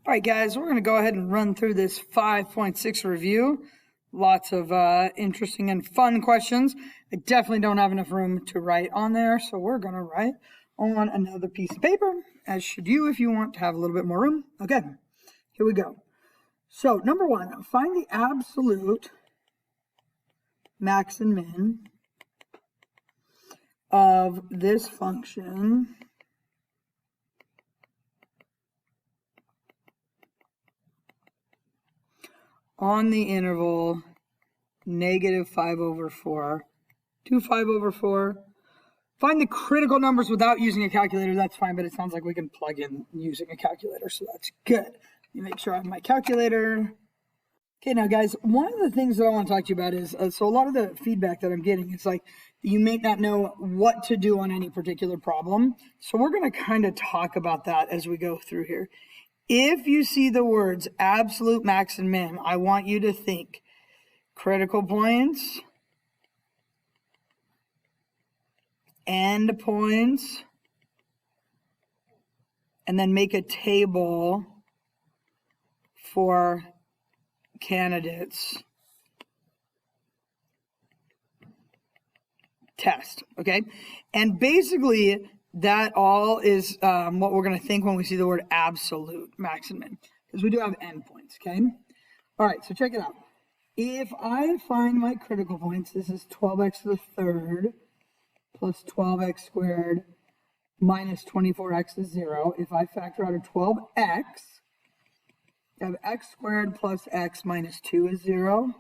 All right, guys, we're going to go ahead and run through this 5.6 review. Lots of interesting and fun questions. I definitely don't have enough room to write on there, so we're going to write on another piece of paper, as should you if you want to have a little bit more room. Okay, here we go. So, number one, find the absolute max and min of this function on the interval -5/4 to 5/4. Find the critical numbers without using a calculator. That's fine, but it sounds like we can plug in using a calculator, so that's good. Let me make sure I have my calculator. Okay, now guys, one of the things that I want to talk to you about is, so a lot of the feedback that I'm getting, it's like you may not know what to do on any particular problem. So we're going to kind of talk about that as we go through here. If you see the words absolute, max, and min, I want you to think critical points, end points, and then make a table for candidates test, okay? And basically, that all is what we're going to think when we see the word absolute, max and min, because we do have endpoints, okay? All right, so check it out. If I find my critical points, this is 12x to the third plus 12x squared minus 24x is 0. If I factor out a 12x, I have x squared plus x minus 2 is 0.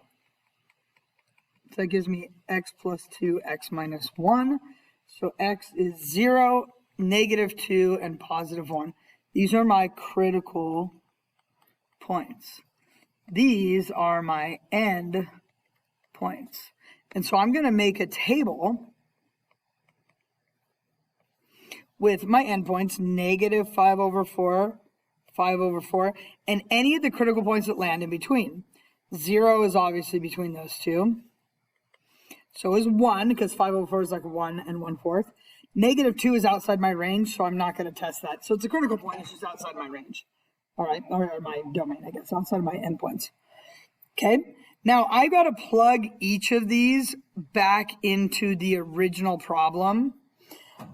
So that gives me x plus 2, x minus 1. So x is 0, -2, and +1. These are my critical points. These are my end points. And so I'm going to make a table with my endpoints, -5/4, 5/4, and any of the critical points that land in between. 0 is obviously between those two. So is 1, because 5/4 is like 1 1/4. -2 is outside my range, so I'm not going to test that. So it's a critical point, it's just outside my range. All right, or my domain, I guess, outside of my endpoints. Okay, now I got to plug each of these back into the original problem.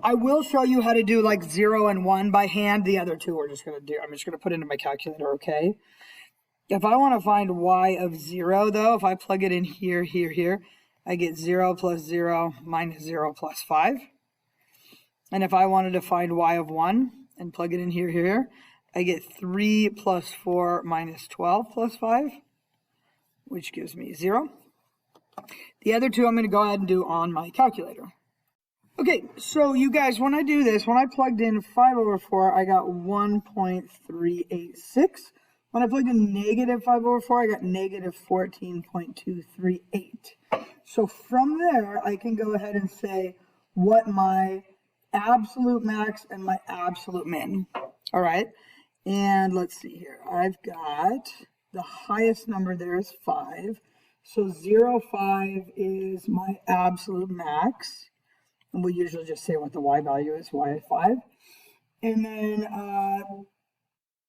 I will show you how to do like 0 and 1 by hand. The other two I'm just going to put into my calculator, okay? If I want to find y of 0, though, if I plug it in here, here, I get 0 plus 0 minus 0 plus 5. And if I wanted to find y of 1 and plug it in here, I get 3 plus 4 minus 12 plus 5, which gives me 0. The other two I'm going to go ahead and do on my calculator. Okay, so you guys, when I do this, when I plugged in 5/4, I got 1.386. When I plugged in -5/4, I got -14.238. So from there, I can go ahead and say what my absolute max and my absolute min. All right, and let's see here. I've got the highest number there is 5. So 0.5 is my absolute max. And we usually just say what the y value is, y of 5. And then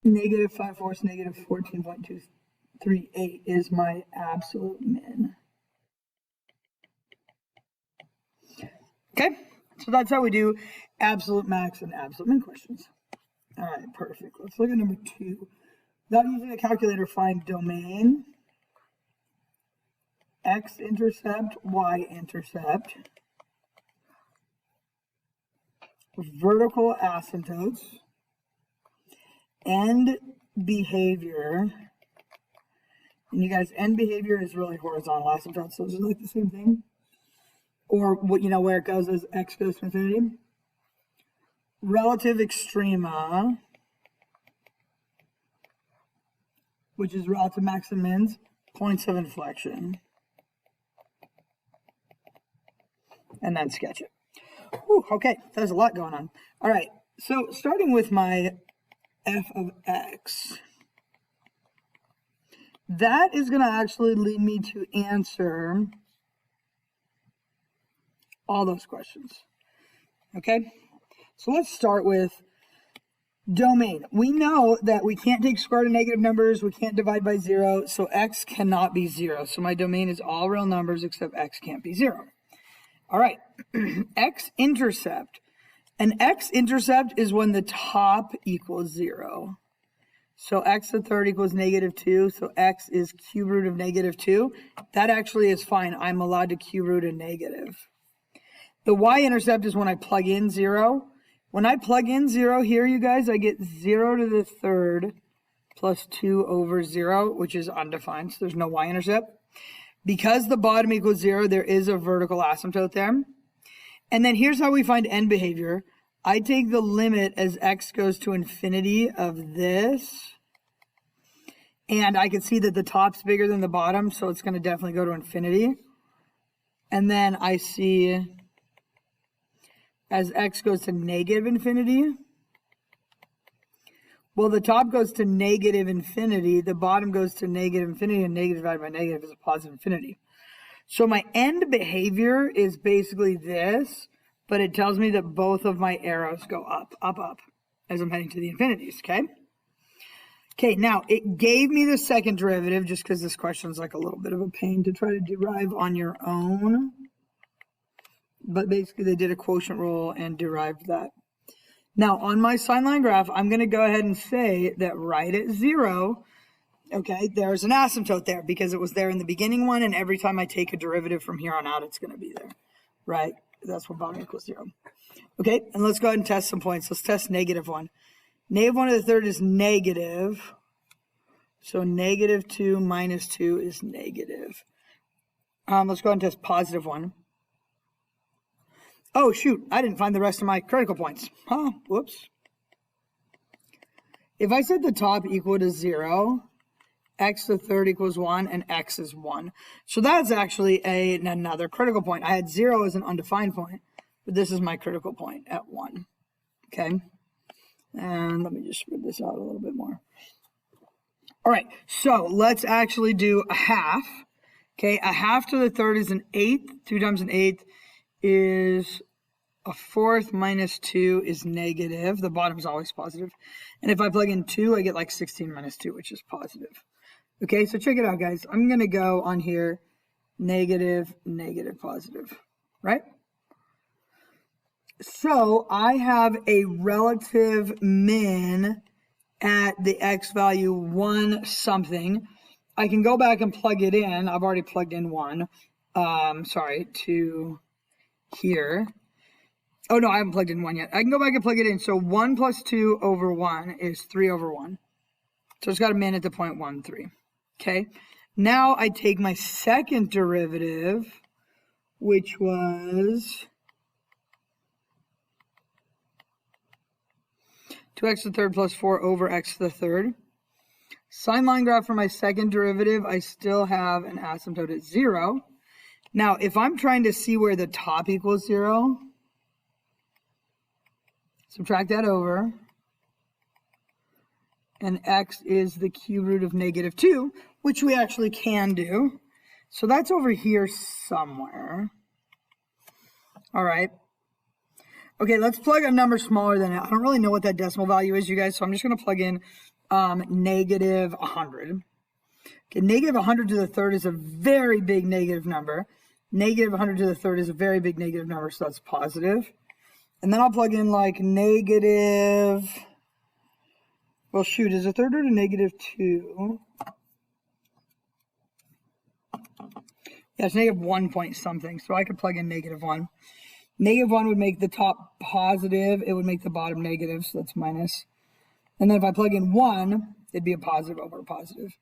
-5/4 is -14.238 is my absolute min. Okay, so that's how we do absolute max and absolute min questions. All right, perfect. Let's look at number 2. Without using a calculator, find domain, x-intercept, y-intercept, vertical asymptotes, end behavior. And you guys, end behavior is really horizontal asymptotes, so it's like the same thing. Or what, you know, where it goes as x goes to infinity. Relative extrema, which is relative max and mins, points of inflection. And then sketch it. Whew, okay, there's a lot going on. All right, so starting with my f of x, that is going to actually lead me to answer all those questions. Okay, so let's start with Domain. We know that we can't take square root of negative numbers. We can't divide by 0. So x cannot be 0. So my domain is all real numbers except x can't be 0. All right. X-intercept. An x-intercept is when the top equals 0. So x to the third equals -2. So x is cube root of -2. That actually is fine. I'm allowed to cube root a negative. The y-intercept is when I plug in 0. When I plug in 0 here, you guys, I get 0 to the third plus 2 over 0, which is undefined. So there's no y-intercept. Because the bottom equals 0, there is a vertical asymptote there. And then here's how we find end behavior. I take the limit as x goes to infinity of this. And I can see that the top's bigger than the bottom, so it's going to definitely go to infinity. And then I see as x goes to negative infinity. Well, the top goes to negative infinity, the bottom goes to negative infinity, and negative divided by negative is a positive infinity. So my end behavior is basically this, but it tells me that both of my arrows go up, up, up, as I'm heading to the infinities, okay? Okay, now it gave me the second derivative, just because this question is like a little bit of a pain to try to derive on your own. But basically they did a quotient rule and derived that. Now on my sign line graph, I'm going to go ahead and say that right at 0, okay, there's an asymptote there because it was there in the beginning one, and every time I take a derivative from here on out, it's going to be there, right? That's what bottom equals 0. Okay, and let's go ahead and test some points. Let's test -1. -1 to the third is negative. So -2 minus 2 is negative. Let's go ahead and test +1. Oh, shoot, I didn't find the rest of my critical points. Whoops. If I set the top equal to 0, x to the third equals 1, and x is 1. So that's actually another critical point. I had 0 as an undefined point, but this is my critical point at 1. Okay? And let me just spread this out a little bit more. All right, so let's actually do a half. Okay, a half to the third is an eighth. 2 times an eighth is a fourth minus 2 is negative. The bottom is always positive. And if I plug in 2, I get like 16 minus 2, which is positive. Okay, so check it out, guys. I'm going to go on here, negative, negative, positive, right? So I have a relative min at the x value 1 something. I can go back and plug it in. I've already plugged in 1. To here. Oh, no, I haven't plugged in 1 yet. I can go back and plug it in. So 1 plus 2 over 1 is 3 over 1. So it's got a min at the point 1, 3. Okay. Now I take my second derivative, which was 2x to the third plus 4 over x to the third. Sign line graph for my second derivative, I still have an asymptote at 0. Now, if I'm trying to see where the top equals 0, subtract that over, and x is the cube root of -2, which we actually can do. So that's over here somewhere. All right. Okay, let's plug a number smaller than it. I don't really know what that decimal value is, you guys, so I'm just going to plug in -100. Okay, -100 to the third is a very big negative number. -100 to the third is a very big negative number, so that's positive. And then I'll plug in like negative, well, shoot, is a third root of -2? Yeah, it's -1 point something, so I could plug in -1. -1 would make the top positive, it would make the bottom negative, so that's minus. And then if I plug in 1, it'd be a positive over a positive.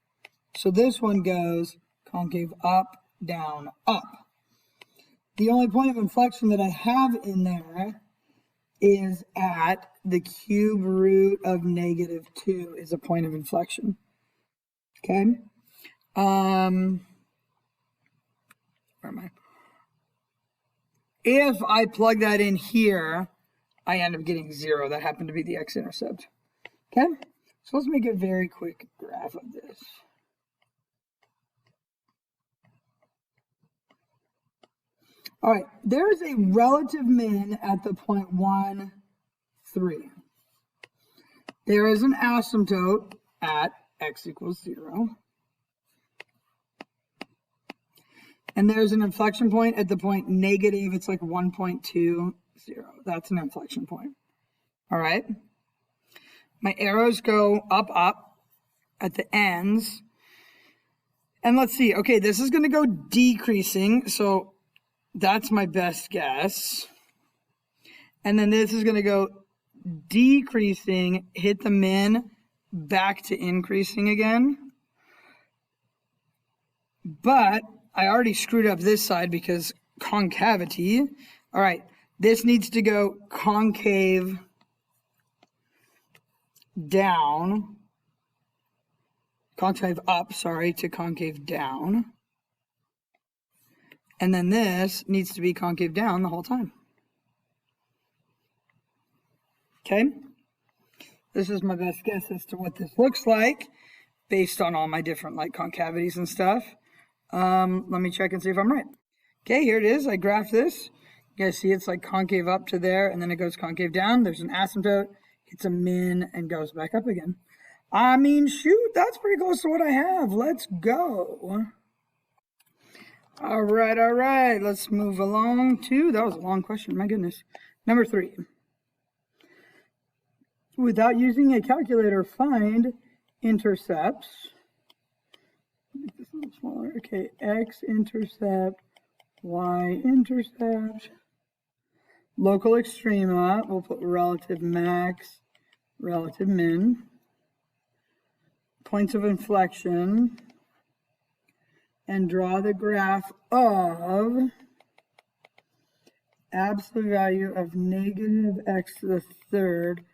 So this one goes concave up, down, up. The only point of inflection that I have in there is at the cube root of -2 is a point of inflection. Okay? Where am I? If I plug that in here, I end up getting 0. That happened to be the x-intercept. Okay? So let's make a very quick graph of this. All right, there's a relative min at the point 1, 3. there is an asymptote at x equals 0. And there's an inflection point at the point negative, it's like 1.20. That's an inflection point. All right. My arrows go up, up at the ends. And let's see. Okay, this is going to go decreasing. So that's my best guess. And then this is going to go decreasing, hit the min, back to increasing again. But I already screwed up this side because concavity. All right, this needs to go concave down, concave up, sorry, to concave down. And then this needs to be concave down the whole time. Okay, this is my best guess as to what this looks like based on all my different like concavities and stuff. Let me check and see if I'm right. Okay, here it is. I graphed this. You guys see it's like concave up to there, and then it goes concave down. There's an asymptote, hits a min, and goes back up again. I mean, shoot, that's pretty close to what I have. Let's go. All right. Let's move along to, that was a long question, my goodness. Number 3. Without using a calculator, find intercepts. Make this a little smaller. Okay, x-intercept, y-intercept, local extrema, we'll put relative max, relative min, points of inflection, and draw the graph of absolute value of negative x to the third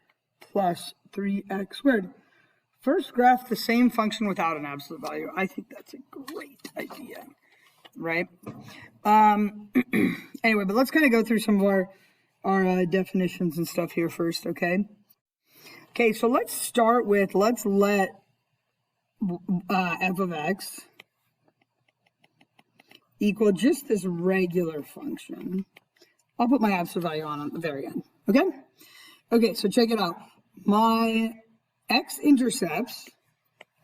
plus 3x squared. First, graph the same function without an absolute value. I think that's a great idea, right? Anyway, but let's kind of go through some of our definitions and stuff here first, okay? Okay, so let's start with, let's let f of x equal just this regular function. I'll put my absolute value on at the very end, okay? Okay, so check it out. My x-intercepts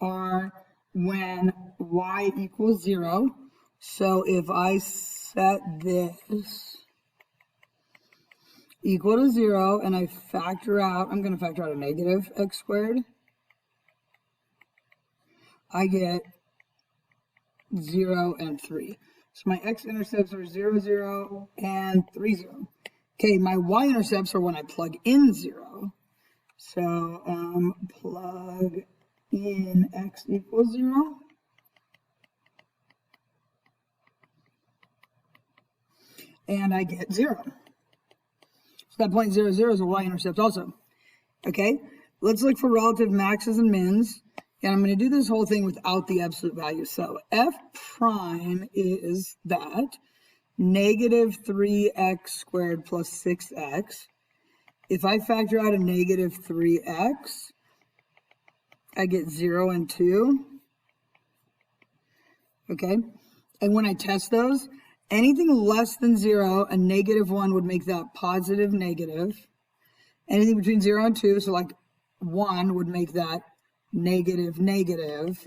are when y equals 0. So if I set this equal to 0 and I factor out, I'm going to factor out a negative x squared, I get 0 and 3. So my x-intercepts are 0, 0, and 3, 0. Okay, my y-intercepts are when I plug in 0. So plug in x equals 0. And I get 0. So that point 0, 0 is a y-intercept also. Okay, let's look for relative maxes and mins. And I'm going to do this whole thing without the absolute value. So f prime is that negative 3x squared plus 6x. If I factor out a negative 3x, I get 0 and 2. Okay, and when I test those, anything less than 0, a negative 1 would make that positive negative. Anything between 0 and 2, so like 1 would make that negative negative.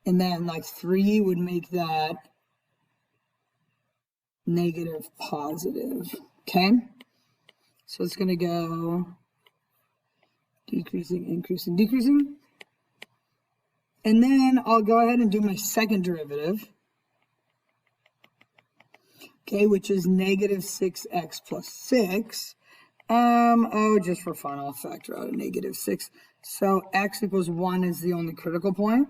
And then like 3 would make that negative positive. Okay, so it's going to go decreasing, increasing, decreasing. And then I'll go ahead and do my second derivative. Okay, which is negative 6x plus 6. Just for fun, I'll factor out a negative 6. So x equals 1 is the only critical point.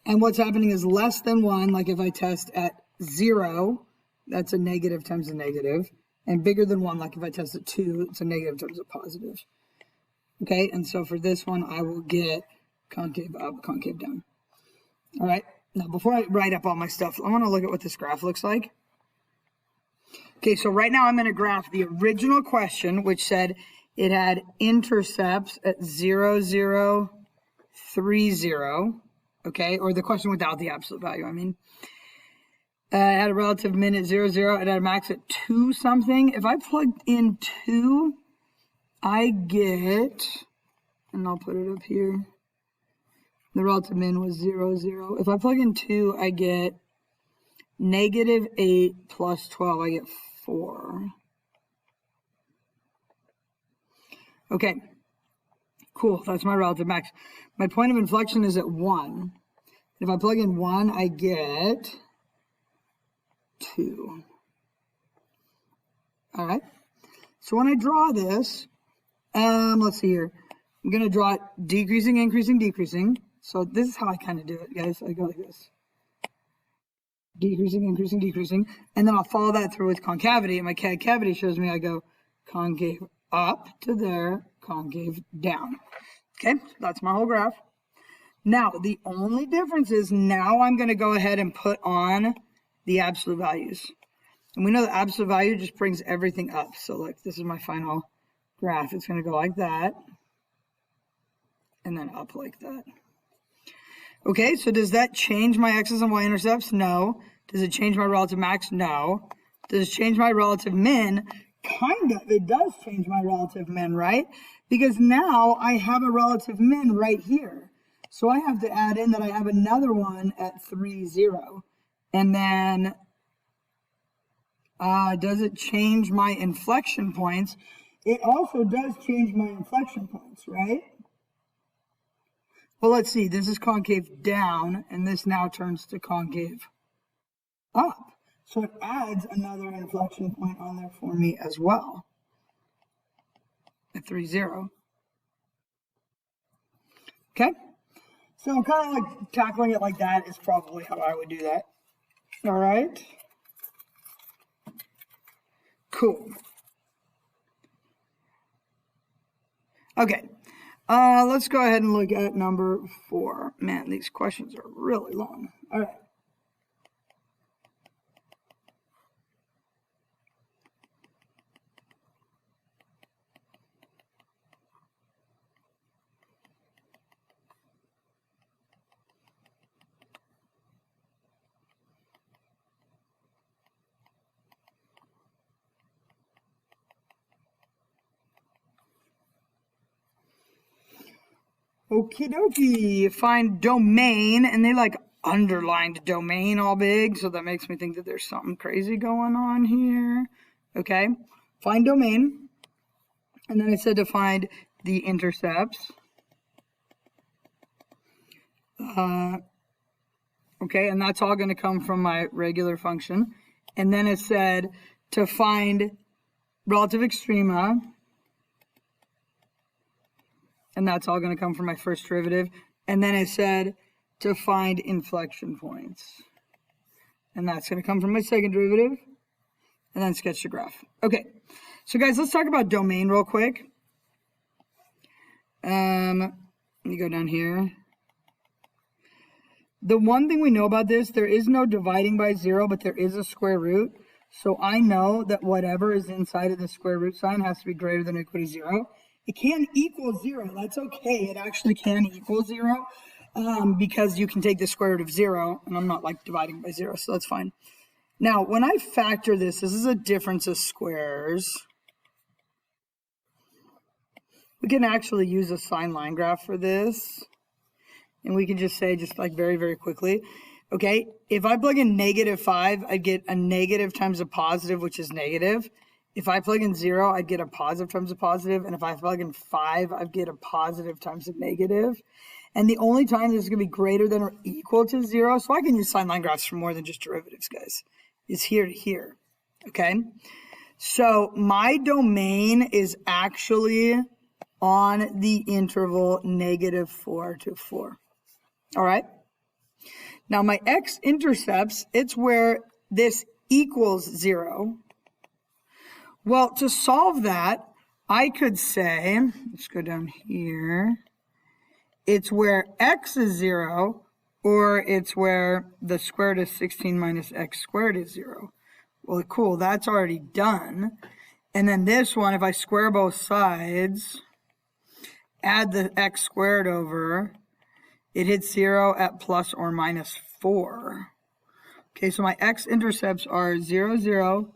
And what's happening is less than 1, like if I test at 0, that's a negative times a negative. And bigger than 1, like if I test at 2, it's a negative times a positive. Okay, and so for this one, I will get concave up, concave down. All right, now before I write up all my stuff, I want to look at what this graph looks like. Okay, so right now I'm going to graph the original question, which said it had intercepts at 0, 0, 3, 0. Okay, or the question without the absolute value, I mean. It had a relative min at 0, 0. It had a max at 2 something. If I plugged in 2, I get and I'll put it up here. The relative min was 0, 0. If I plug in 2, I get negative 8 plus 12. I get 4. Okay, cool. That's my relative max. My point of inflection is at 1. If I plug in 1, I get 2. All right. So when I draw this, let's see here. I'm going to draw it decreasing, increasing, decreasing. So this is how I kind of do it, guys. I go like this. Decreasing, increasing, decreasing. And then I'll follow that through with concavity. And my concavity shows me I go concave up to there, concave down. Okay, that's my whole graph. Now, the only difference is now I'm going to go ahead and put on the absolute values. And we know the absolute value just brings everything up. So like this is my final graph. It's going to go like that. And then up like that. Okay, so does that change my x's and y intercepts? No. Does it change my relative max? No. Does it change my relative min? Kind of. It does change my relative min, right? Because now I have a relative min right here. So I have to add in that I have another one at 3, 0. And then does it change my inflection points? It also does change my inflection points, right? Well, let's see. This is concave down, and this now turns to concave up. So it adds another inflection point on there for me as well at 3, 0. Okay? So kind of like tackling it like that is probably how I would do that. All right? Cool. Okay. Let's go ahead and look at number 4. Man, these questions are really long. All right. Okie dokie, find domain, and they like underlined domain all big, so that makes me think that there's something crazy going on here. Okay, find domain, and then it said to find the intercepts. Okay, and that's all going to come from my regular function. And then it said to find relative extrema. And that's all going to come from my first derivative. And then it said to find inflection points. And that's going to come from my second derivative. And then sketch the graph. Okay, so guys, let's talk about domain real quick. Let me go down here. The one thing we know about this, there is no dividing by 0, but there is a square root. So I know that whatever is inside of the square root sign has to be greater than or equal to 0. It can equal 0. That's okay. It actually can equal 0 because you can take the square root of 0, and I'm not like dividing by 0, so that's fine. Now, when I factor this is a difference of squares. We can actually use a sine line graph for this. And we can just say, just like very, very quickly, okay, if I plug in -5, I'd get a negative times a positive, which is negative. If I plug in 0, I'd get a positive times a positive. And if I plug in 5, I'd get a positive times a negative. And the only time this is going to be greater than or equal to 0, so I can use sine line graphs for more than just derivatives, guys, is here to here, okay? So my domain is actually on the interval -4 to 4. All right. Now my x-intercepts, it's where this equals 0. Well, to solve that, I could say, let's go down here. It's where x is 0, or it's where the square root of 16 minus x squared is 0. Well, cool, that's already done. And then this one, if I square both sides, add the x squared over, it hits 0 at plus or minus 4. Okay, so my x-intercepts are 0, 0,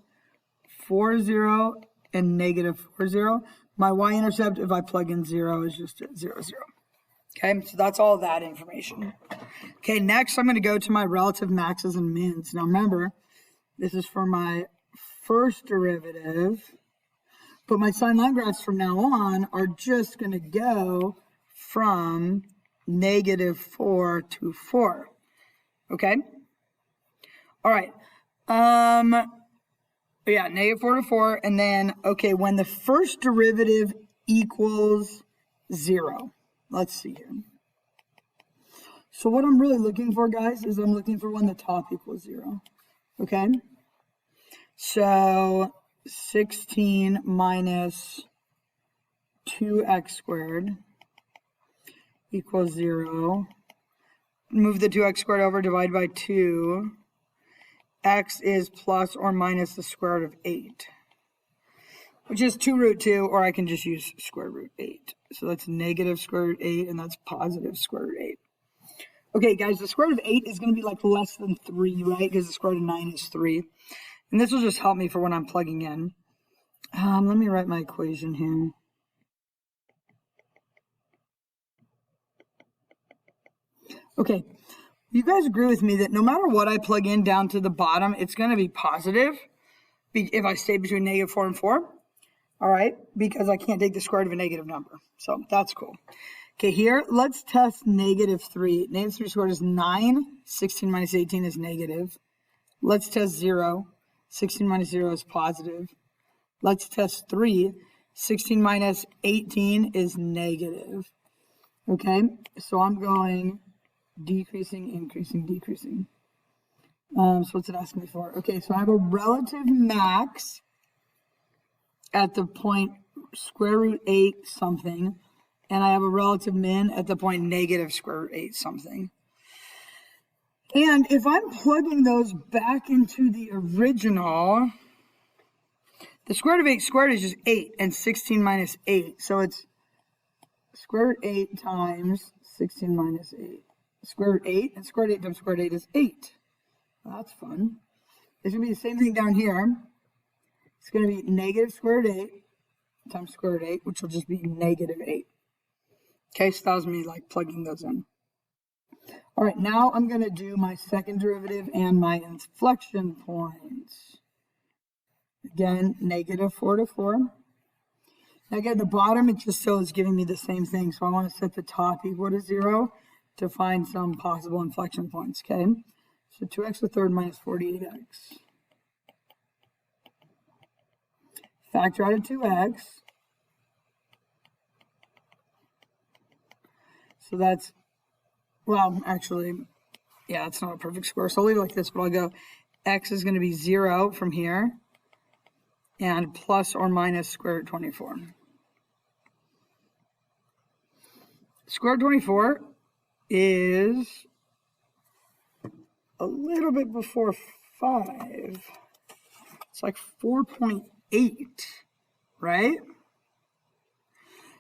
4, 0, and -4, 0. My y-intercept, if I plug in 0, is just at 0, 0. Okay, so that's all that information. Okay, next I'm going to go to my relative maxes and mins. Now remember, this is for my first derivative, but my sine line graphs from now on are just going to go from -4 to 4. Okay? All right. Yeah, -4 to 4, and then, okay, when the first derivative equals 0. Let's see here. So what I'm really looking for, guys, is I'm looking for when the top equals 0. Okay? So 16 minus 2x squared equals 0. Move the 2x squared over, divide by 2. X is plus or minus the square root of 8, which is 2 root 2, or I can just use square root 8. So that's negative square root 8, and that's positive square root 8. Okay, guys, the square root of 8 is going to be like less than 3, right? Because the square root of 9 is 3. And this will just help me for when I'm plugging in. Let me write my equation here. Okay, you guys agree with me that no matter what I plug in down to the bottom, it's going to be positive if I stay between -4 and 4. All right, because I can't take the square root of a negative number. So that's cool. Okay, here, let's test -3. -3 squared is 9. 16 minus 18 is negative. Let's test 0. 16 minus 0 is positive. Let's test 3. 16 minus 18 is negative. Okay, so I'm going decreasing, increasing, decreasing. So what's it asking me for? Okay, so I have a relative max at the point square root 8 something, and I have a relative min at the point negative square root 8 something. And if I'm plugging those back into the original, the square root of 8 squared is just 8, and 16 minus 8. So it's square root 8 times 16 minus 8. Square root 8, and square root 8 times square root 8 is 8. Well, that's fun. It's going to be the same thing down here. It's going to be negative square root 8 times square root 8, which will just be negative 8. Okay, so that was me like plugging those in. All right, now I'm going to do my second derivative and my inflection points. Again, -4 to 4. Now again, the bottom, it just so is giving me the same thing. So I want to set the top equal to 0 to find some possible inflection points, okay? So 2x to the third minus 48x. Factor out of 2x. So that's, well, actually, yeah, it's not a perfect square. So I'll leave it like this, but I'll go x is going to be 0 from here and plus or minus square root 24. Square root 24 is a little bit before 5. It's like 4.8, right?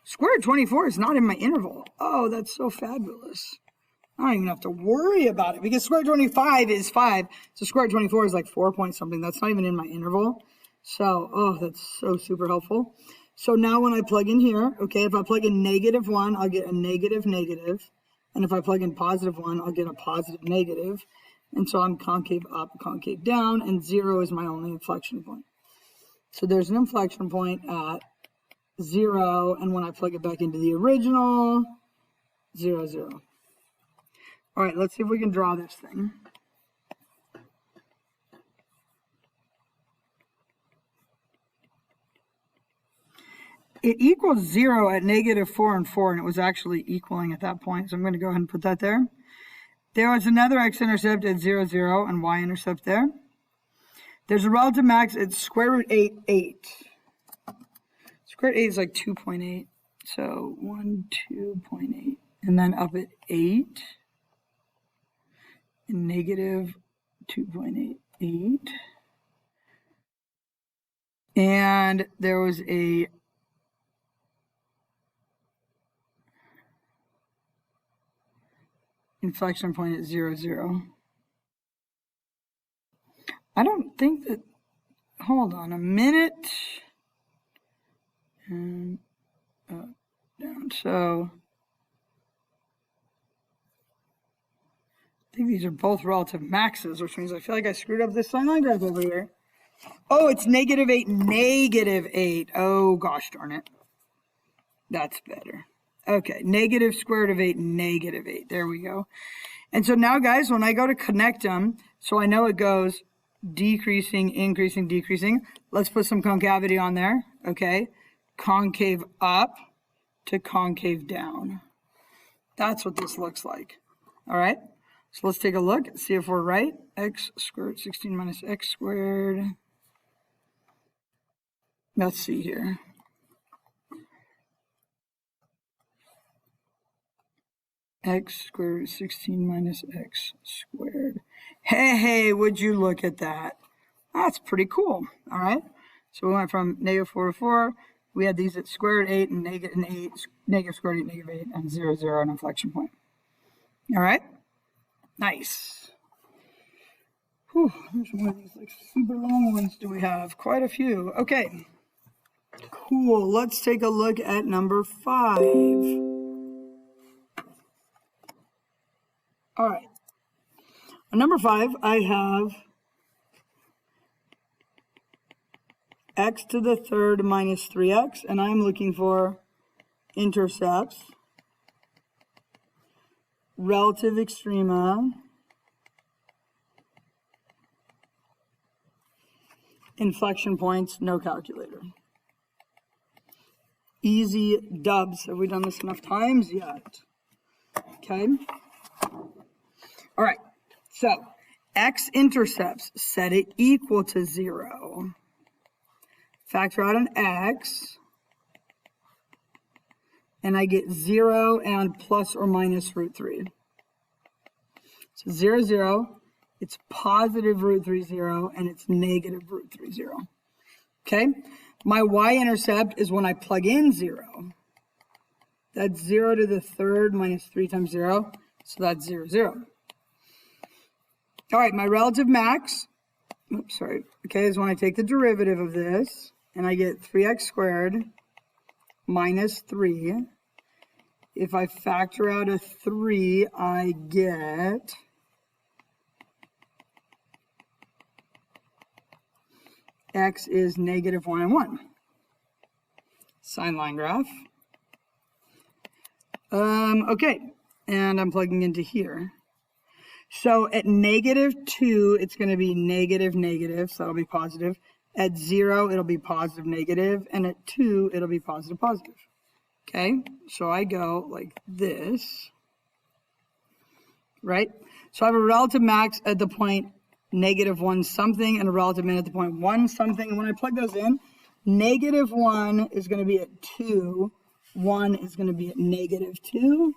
Square root 24 is not in my interval. Oh, that's so fabulous. I don't even have to worry about it because square root 25 is 5. So square root 24 is like 4 point something. That's not even in my interval. So, oh, that's so super helpful. So now when I plug in here, okay, if I plug in -1, I'll get a negative negative. And if I plug in +1, I'll get a positive negative. And so I'm concave up, concave down, and 0 is my only inflection point. So there's an inflection point at 0, and when I plug it back into the original, 0, 0. All right, let's see if we can draw this thing. It equals 0 at -4 and 4, and it was actually equaling at that point. So I'm going to go ahead and put that there. There was another x-intercept at 0, 0, and y-intercept there. There's a relative max at square root 8, 8. Square root 8 is like 2.8. So 1, 2.8. And then up at 8. And negative 2.88. And there was a inflection point at 0, 0. I don't think that, hold on a minute. and up, down. So I think these are both relative maxes, which means I feel like I screwed up this sign line graph over here. Oh, it's -8, -8. Oh, gosh darn it. That's better. Okay, negative square root of 8, -8. There we go. And so now, guys, when I go to connect them, so I know it goes decreasing, increasing, decreasing. Let's put some concavity on there, okay? Concave up to concave down. That's what this looks like, all right? So let's take a look, see if we're right. X squared 16 minus x squared. Let's see here. X squared 16 minus x squared. Hey, would you look at that? That's pretty cool, all right? So we went from -4 to 4. We had these at square root 8 and negative 8, negative square root 8, -8, and 0, 0, an inflection point. All right? Nice. Whew, there's one of these like super long ones do we have? Quite a few. Okay. Cool. Let's take a look at number 5. All right. On number 5, I have x to the third minus 3x, and I'm looking for intercepts, relative extrema, inflection points, no calculator. Easy dubs. Have we done this enough times yet? Okay. All right. So x-intercepts, set it equal to 0. Factor out an x, and I get 0 and plus or minus √3. So 0, 0, it's positive √3, 0, and it's negative √3, 0. Okay? My y-intercept is when I plug in 0. That's 0 to the third minus 3 times 0, so that's 0, 0. All right, my relative max, oops, sorry, okay, is when I take the derivative of this, and I get 3x squared minus 3. If I factor out a 3, I get x is -1 and 1. Sine line graph. Okay, and I'm plugging into here. So at -2, it's going to be negative, negative, so that'll be positive. At 0, it'll be positive, negative, and at 2, it'll be positive, positive. Okay, so I go like this, right? So I have a relative max at the point -1 something and a relative min at the point 1 something. And when I plug those in, -1 is going to be at 2, 1 is going to be at -2.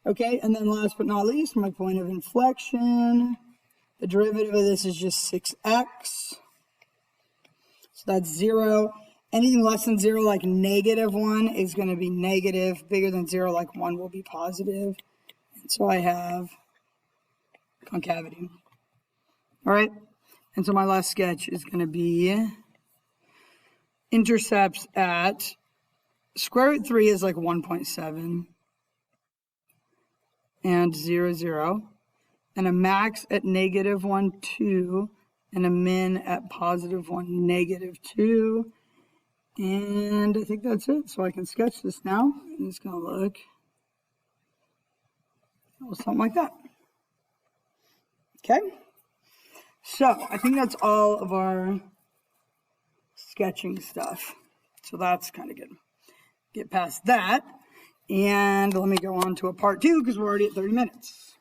Okay, and then last but not least, my point of inflection. The derivative of this is just 6x. So that's 0. Anything less than 0, like -1, is going to be negative. Bigger than 0, like 1, will be positive. And so I have concavity. All right, and so my last sketch is going to be intercepts at square root 3 is like 1.7 and 0, 0, and a max at -1, 2, and a min at +1, -2. And I think that's it. So I can sketch this now. And it's going to look something like that. Okay. So I think that's all of our sketching stuff. So that's kind of good. Get past that. And let me go on to a part 2 because we're already at 30 minutes.